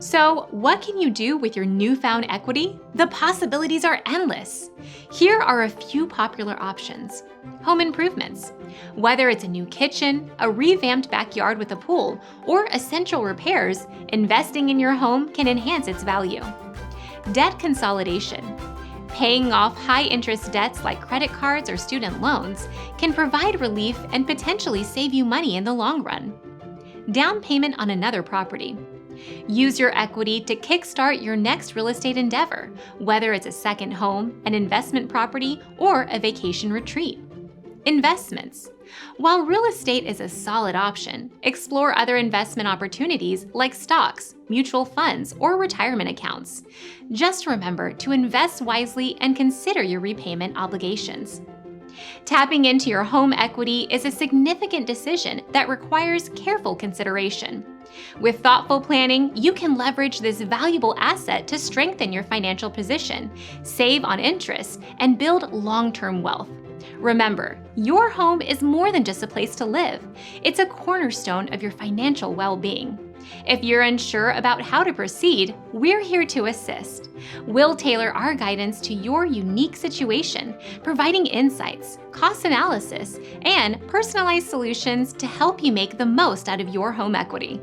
So, what can you do with your newfound equity? The possibilities are endless. Here are a few popular options. Home improvements. Whether it's a new kitchen, a revamped backyard with a pool, or essential repairs, investing in your home can enhance its value. Debt consolidation. Paying off high-interest debts like credit cards or student loans can provide relief and potentially save you money in the long run. Down payment on another property. Use your equity to kickstart your next real estate endeavor, whether it's a second home, an investment property, or a vacation retreat. Investments. While real estate is a solid option, explore other investment opportunities like stocks, mutual funds, or retirement accounts. Just remember to invest wisely and consider your repayment obligations. Tapping into your home equity is a significant decision that requires careful consideration. With thoughtful planning, you can leverage this valuable asset to strengthen your financial position, save on interest, and build long-term wealth. Remember, your home is more than just a place to live. It's a cornerstone of your financial well-being. If you're unsure about how to proceed, we're here to assist. We'll tailor our guidance to your unique situation, providing insights, cost analysis, and personalized solutions to help you make the most out of your home equity.